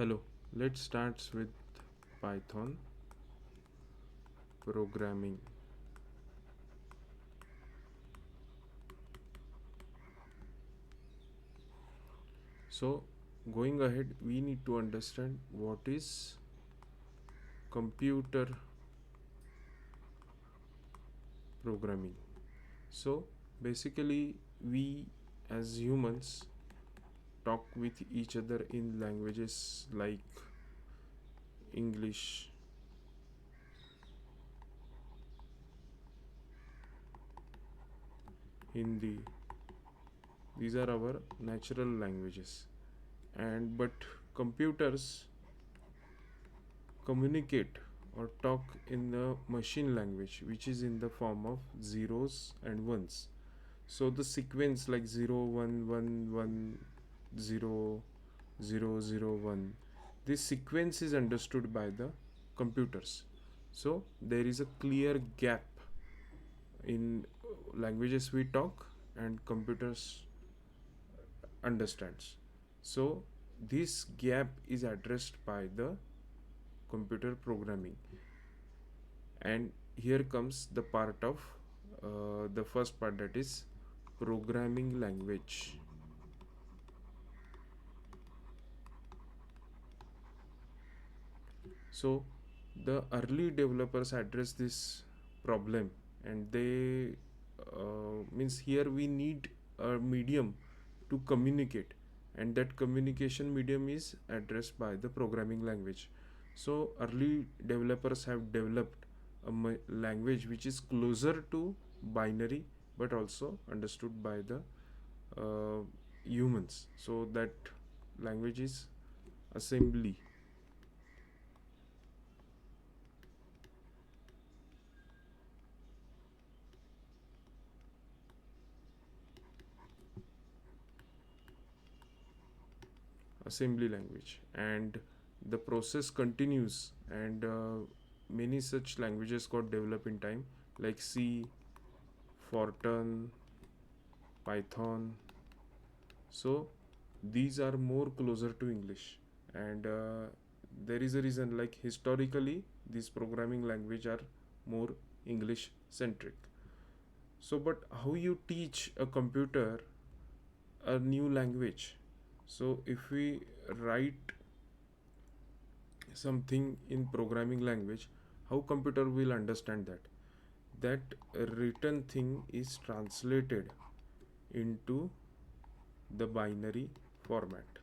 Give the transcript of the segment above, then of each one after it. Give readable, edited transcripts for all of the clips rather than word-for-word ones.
Hello, let's start with Python programming. So, going ahead, we need to understand what is computer programming. So, basically, we as humans talk with each other in languages like English, Hindi. These are our natural languages. And but computers communicate or talk in the machine language, which is in the form of zeros and ones. So the sequence like 0 1 1 1 0 0 0 1, this sequence is understood by the computers. So there is a clear gap in languages we talk and computers understands. So this gap is addressed by the computer programming. And here comes the part of the first part, that is programming language. So the early developers address this problem, and they means here we need a medium to communicate, and that communication medium is addressed by the programming language. So early developers have developed a language which is closer to binary but also understood by the uh, humans. So that language is assembly. Assembly language, and the process continues, and many such languages got developed in time like C, Fortran, Python. So these are more closer to English, and there is a reason, like historically these programming language are more English centric. So but how you teach a computer a new language? So if we write something in programming language, how computer will understand that? That written thing is translated into the binary format,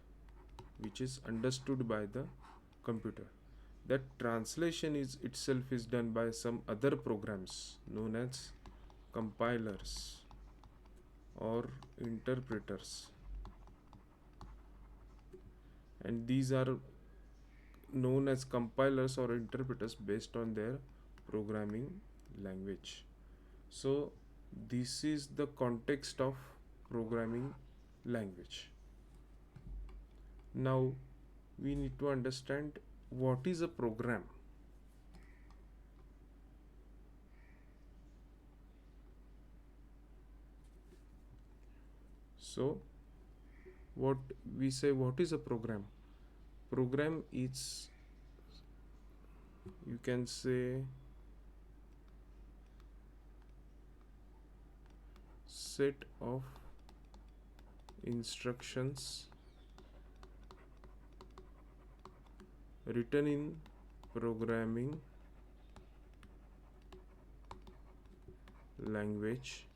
which is understood by the computer. That translation is itself is done by some other programs known as compilers or interpreters, and these are known as compilers or interpreters based on their programming language. So this is the context of programming language. Now we need to understand what is a program. So what we say, what is a program? Program is, you can say, set of instructions written in programming language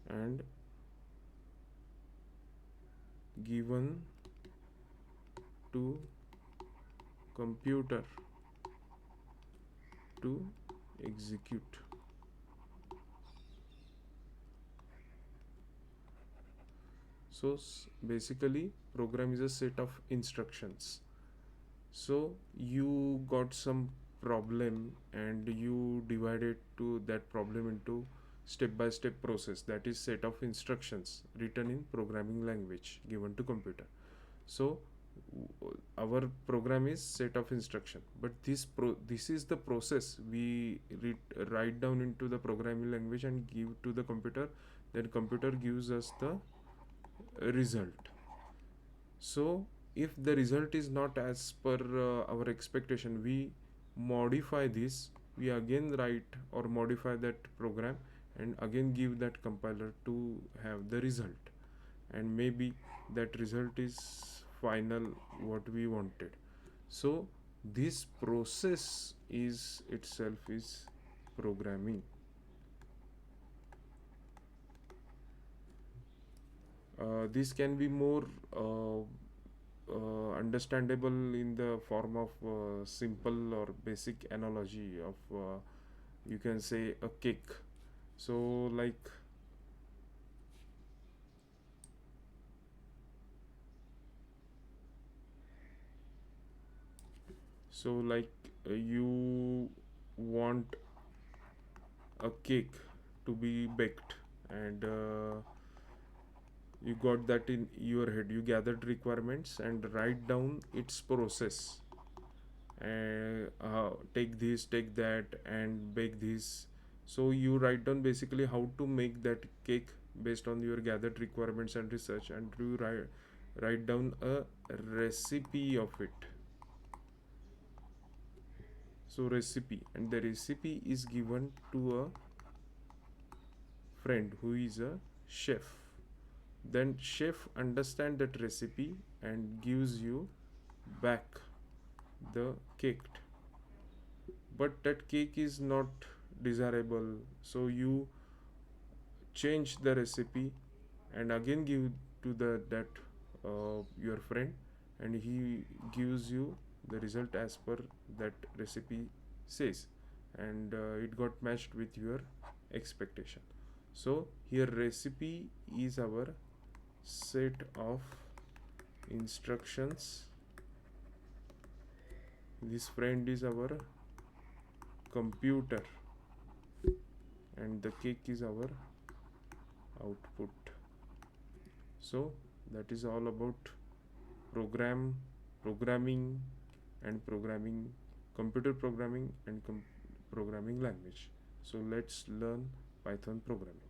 and given to computer to execute. So basically program is a set of instructions. So you got some problem and you divided to that problem into step by step process, that is set of instructions written in programming language given to computer. So our program is set of instruction, but this is the process we write down into the programming language and give to the computer. Then computer gives us the result. So if the result is not as per our expectation, we modify this, we again write or modify that program and again give that compiler to have the result, and maybe that result is final what we wanted. So this process is itself is programming. This can be more understandable in the form of simple or basic analogy of you can say a cake. So like you want a cake to be baked, and you got that in your head, you gathered requirements and write down its process, and take this, take that, and bake this. So you write down basically how to make that cake based on your gathered requirements and research, and you write down a recipe of it. So recipe, and the recipe is given to a friend who is a chef. Then chef understand that recipe and gives you back the cake, but that cake is not desirable, so you change the recipe and again give to the that your friend, and he gives you the result as per that recipe says, and it got matched with your expectation. So here recipe is our set of instructions, this friend is our computer, and the cake is our output. So that is all about programming and programming, computer programming and programming language. So let's learn Python programming.